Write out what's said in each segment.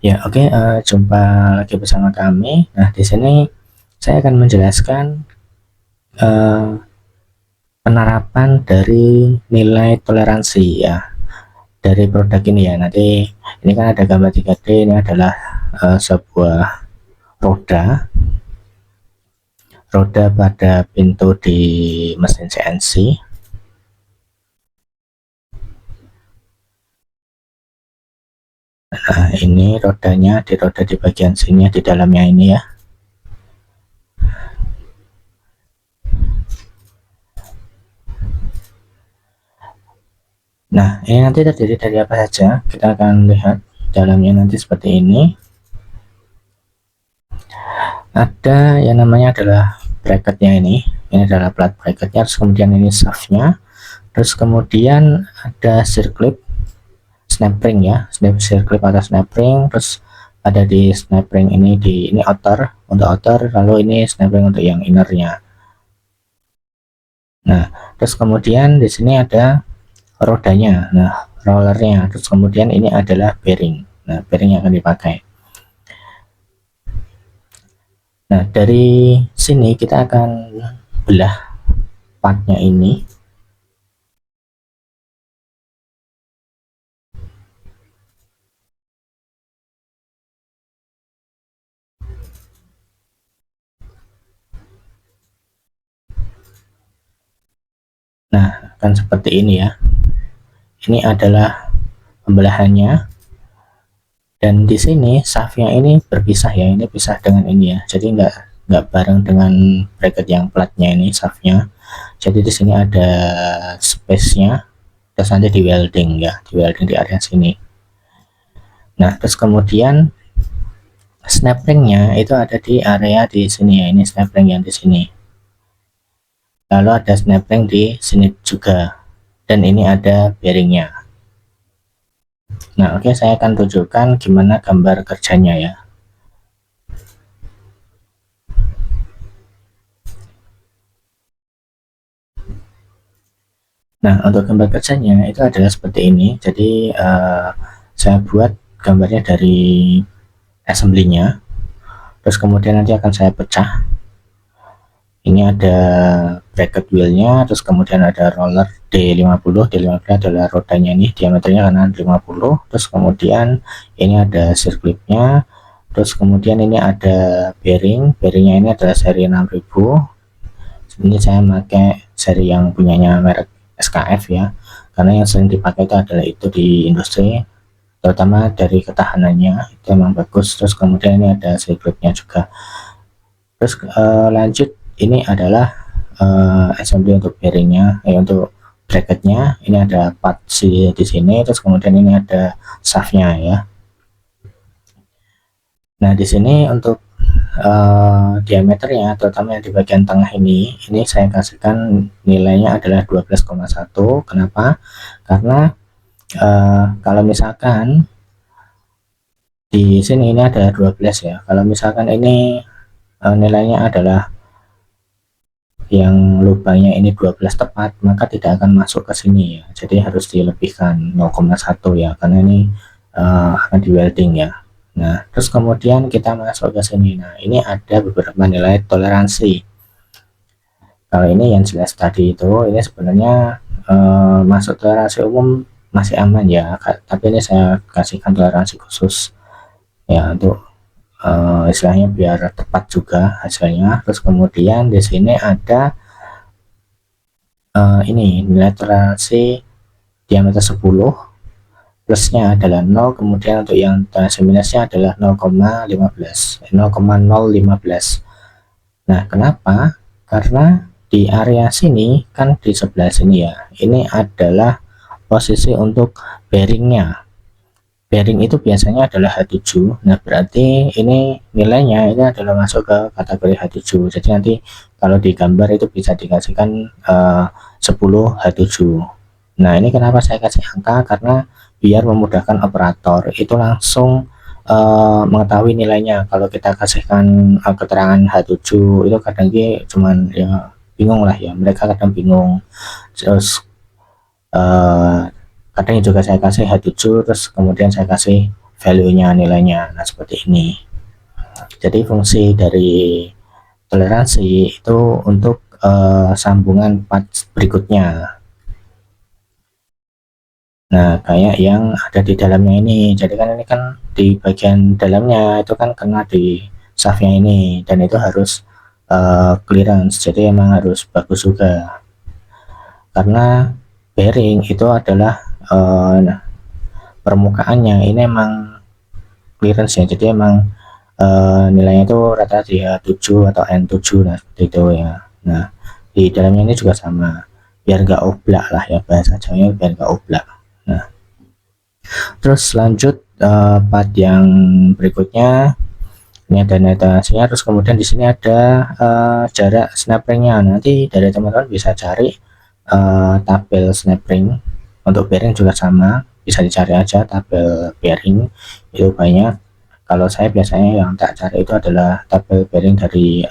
Ya, oke, jumpa lagi bersama kami. Nah, di sini saya akan menjelaskan eh, penerapan dari nilai toleransi ya dari produk ini ya. Nanti ini kan ada gambar 3D, ini adalah sebuah roda roda pada pintu di mesin CNC. Nah, ini rodanya di roda di bagian sini di dalamnya ini ya. Nah, ini nanti terdiri dari apa saja? Kita akan lihat dalamnya nanti seperti ini. Ada yang namanya adalah bracketnya ini adalah plat bracketnya, terus kemudian ini shaftnya, terus kemudian ada circlip snap ring ya, circlip atau snap ring, terus ada di snap ring ini outer untuk outer, lalu ini snap ring untuk yang innernya. Nah, terus kemudian di sini ada rodanya, nah rollernya, terus kemudian ini adalah bearing, nah bearing yang akan dipakai. Nah, dari sini kita akan belah partnya ini. Nah, akan seperti ini ya. Ini adalah pembelahannya. Dan di sini shaftnya ini berpisah ya. Ini pisah dengan ini ya. Jadi nggak bareng dengan bracket yang platnya ini shaftnya. Jadi di sini ada space-nya. Terus nanti di welding ya, di welding di area sini. Nah, terus kemudian snap ring-nya itu ada di area di sini ya. Ini snap ring yang di sini. Lalu ada snap ring di sini juga. Dan ini ada bearingnya. Nah, oke, saya akan tunjukkan gimana gambar kerjanya ya. Nah, untuk gambar kerjanya itu adalah seperti ini. Jadi saya buat gambarnya dari assembly-nya. Terus kemudian nanti akan saya pecah. Ini ada bracket wheel-nya, terus kemudian ada roller D50. D50 adalah rodanya ini, diameternya karena 50. Terus kemudian ini ada circlip-nya. Terus kemudian ini ada bearing. Bearingnya ini adalah seri 6000. Ini saya pakai seri yang punyanya merek SKF ya, karena yang sering dipakai itu adalah itu di industri, terutama dari ketahanannya itu memang bagus. Terus kemudian ini ada circlipnya juga. Terus lanjut, ini adalah assembly untuk bearingnya, untuk bracketnya. Ini ada part di sini, terus kemudian ini ada shaftnya ya. Nah, di sini untuk diameternya, terutama yang di bagian tengah ini saya kasihkan nilainya adalah 12,1. Kenapa? Karena kalau misalkan di sini ini ada 12 ya, kalau misalkan ini nilainya adalah yang lubangnya ini 12 tepat, maka tidak akan masuk ke sini ya. Jadi harus dilebihkan 0,1 ya, karena ini akan di welding ya. Nah, terus kemudian kita masuk ke sini. Nah, ini ada beberapa nilai toleransi. Kalau ini yang jelas tadi itu, ini sebenarnya masuk toleransi umum masih aman ya, tapi ini saya kasihkan toleransi khusus ya, untuk istilahnya biar tepat juga hasilnya. Terus kemudian di sini ada ini nilai toleransi diameter 10, plusnya adalah 0, kemudian untuk yang toleransi minusnya adalah 0,15. Nah, kenapa? Karena di area sini kan, di sebelah sini ya, ini adalah posisi untuk bearingnya. Bearing itu biasanya adalah H7. Nah, berarti ini nilainya ini adalah masuk ke kategori H7. Jadi nanti kalau digambar itu bisa dikasihkan 10 H7. Nah, ini kenapa saya kasih angka, karena biar memudahkan operator itu langsung mengetahui nilainya. Kalau kita kasihkan keterangan H7 itu kadang cuman ya bingung lah ya, mereka kadang bingung. Terus kadang juga saya kasih H7 terus kemudian saya kasih value-nya, nilainya. Nah, seperti ini. Jadi fungsi dari toleransi itu untuk sambungan part berikutnya. Nah, kayak yang ada di dalamnya ini. Jadi kan ini kan di bagian dalamnya itu kan kena di shaftnya ini, dan itu harus clearance. Jadi emang harus bagus juga. Karena bearing itu adalah permukaannya ini emang clearance ya. Jadi emang nilainya itu rata-rata dia 7 atau N7, nah seperti itu ya. Nah, di dalamnya ini juga sama, biar nggak oblak lah ya, bahasa Jawanya biar nggak oblak. Nah, terus lanjut part yang berikutnya, ini ada netasinya. Terus kemudian di sini ada jarak snap ringnya. Nanti dari teman-teman bisa cari tabel snap ring. Untuk bearing juga sama, bisa dicari aja tabel bearing, itu banyak. Kalau saya biasanya yang tak cari itu adalah tabel bearing dari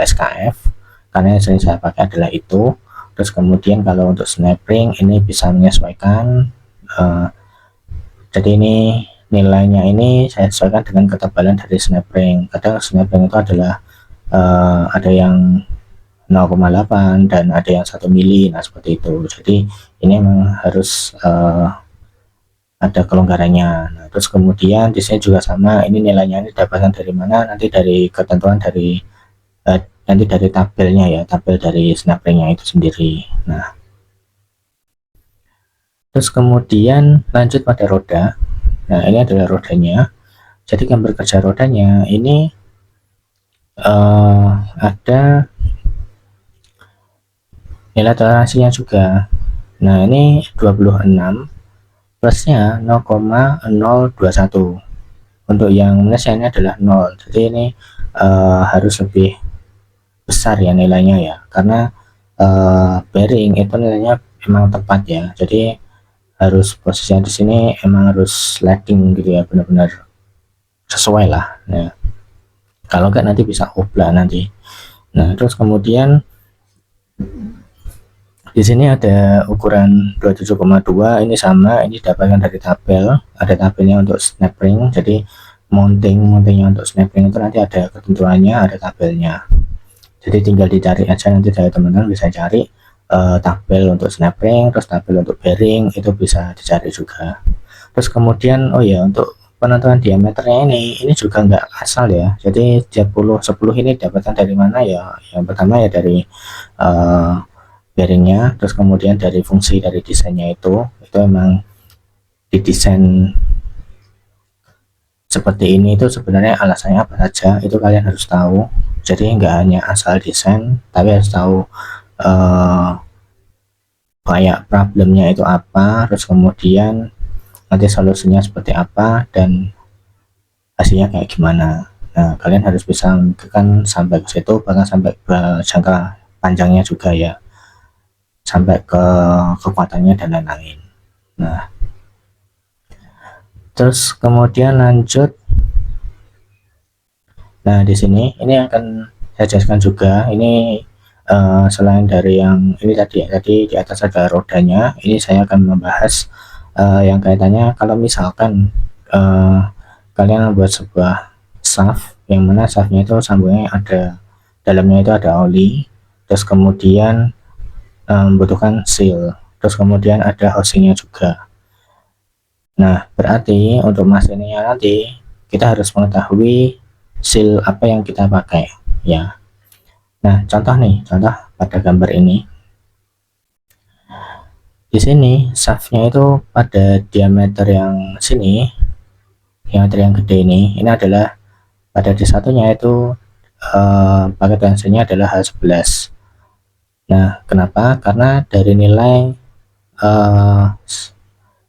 SKF, karena yang sering saya pakai adalah itu. Terus kemudian kalau untuk snap ring ini bisa menyesuaikan, jadi ini nilainya ini saya sesuaikan dengan ketebalan dari snap ring. Kadang snap ring itu adalah ada yang 0,8 dan ada yang 1 mili, nah seperti itu. Jadi ini memang harus ada kelonggarannya. Nah, terus kemudian di sini juga sama, ini nilainya ini dapatkan dari mana? Nanti dari ketentuan dari nanti dari tabelnya ya, tabel dari snap ringnya itu sendiri. Nah, terus kemudian lanjut pada roda. Nah, ini adalah rodanya. Jadi gambar kerja rodanya ini ada nilai toleransinya juga. Nah, ini 26 plusnya 0,021. Untuk yang minusnya ini adalah 0. Jadi ini harus lebih besar ya nilainya ya, karena bearing itu nilainya memang tepat ya. Jadi harus posisinya di sini emang harus sliding gitu ya, benar-benar sesuai lah. Nah, kalau enggak nanti bisa oblak nanti. Nah, terus kemudian di sini ada ukuran 27,2, ini sama, ini dapatkan dari tabel, ada tabelnya untuk snap ring. Jadi mountingnya untuk snap ring itu nanti ada ketentuannya, ada tabelnya. Jadi tinggal dicari aja, nanti dari teman-teman bisa cari tabel untuk snap ring, terus tabel untuk bearing itu bisa dicari juga. Terus kemudian oh ya, untuk penentuan diameternya ini juga nggak asal ya. Jadi 10 ini dapatkan dari mana ya? Yang pertama ya dari bearingnya, terus kemudian dari fungsi dari desainnya itu emang didesain seperti ini. Itu sebenarnya alasannya apa saja itu kalian harus tahu. Jadi nggak hanya asal desain, tapi harus tahu kayak problemnya itu apa, terus kemudian nanti solusinya seperti apa dan hasilnya kayak gimana. Nah, kalian harus bisa memikirkan sampai ke situ, bahkan sampai ke jangka panjangnya juga ya, sampai ke kekuatannya dan lain-lain. Nah, terus kemudian lanjut. Nah, di sini ini akan saya jelaskan juga. Ini selain dari yang ini tadi di atas ada rodanya, ini saya akan membahas yang kaitannya kalau misalkan kalian membuat sebuah shaft, yang mana shaftnya itu sambungnya ada dalamnya itu ada oli, terus kemudian membutuhkan seal, terus kemudian ada housingnya juga. Nah, berarti untuk mesinnya nanti kita harus mengetahui seal apa yang kita pakai ya. Nah, contoh pada gambar ini. Di sini shaftnya itu pada diameter yang sini, diameter yang gede ini adalah pada D1-nya itu pakai tensinya adalah H11. Nah, kenapa? Karena dari nilai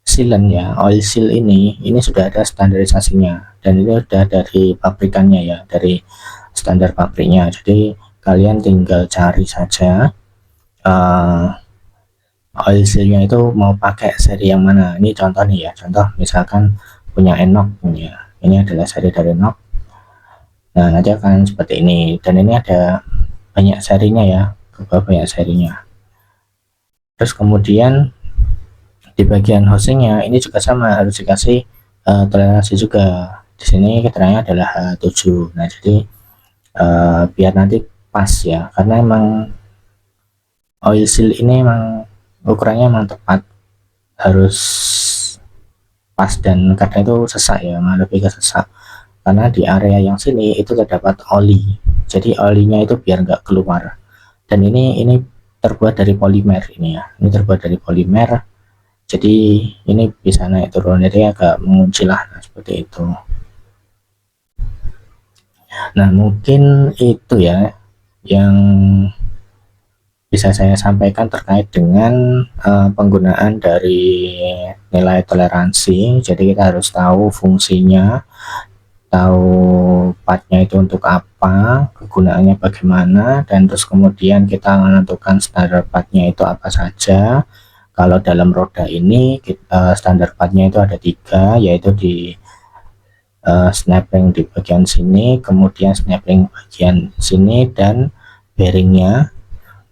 sealant ya, oil seal ini sudah ada standarisasinya, dan ini sudah dari pabrikannya ya, dari standar pabriknya. Jadi kalian tinggal cari saja oil sealnya itu mau pakai seri yang mana. Ini contoh nih ya, contoh misalkan punya Enok ya, ini adalah seri dari Enok. Nah, nanti akan seperti ini, dan ini ada banyak serinya ya, banyak serinya. Terus kemudian di bagian housingnya ini juga sama, harus dikasih toleransi juga. Di sini keterangannya adalah H7. Nah, jadi biar nanti pas ya, karena emang oil seal ini emang ukurannya emang tepat, harus pas, dan kadang itu sesak ya, lebih ke sesak karena di area yang sini itu terdapat oli, jadi olinya itu biar nggak keluar. Dan ini terbuat dari polimer, ini ya, ini terbuat dari polimer, jadi ini bisa naik turun, jadi agak mengunci lah, nah, seperti itu. Nah, mungkin itu ya yang bisa saya sampaikan terkait dengan penggunaan dari nilai toleransi. Jadi kita harus tahu fungsinya, tahu partnya itu untuk apa, kegunaannya bagaimana, dan terus kemudian kita menentukan standar partnya itu apa saja. Kalau dalam roda ini standar partnya itu ada 3, yaitu di snap ring di bagian sini, kemudian snap ring bagian sini, dan bearingnya.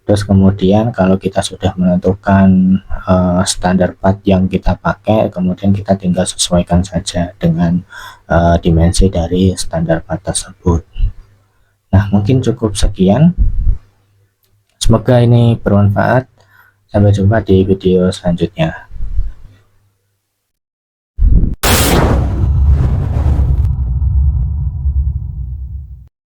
Terus kemudian kalau kita sudah menentukan standar part yang kita pakai, kemudian kita tinggal sesuaikan saja dengan dimensi dari standar part tersebut. Nah, mungkin cukup sekian. Semoga ini bermanfaat. Sampai jumpa di video selanjutnya.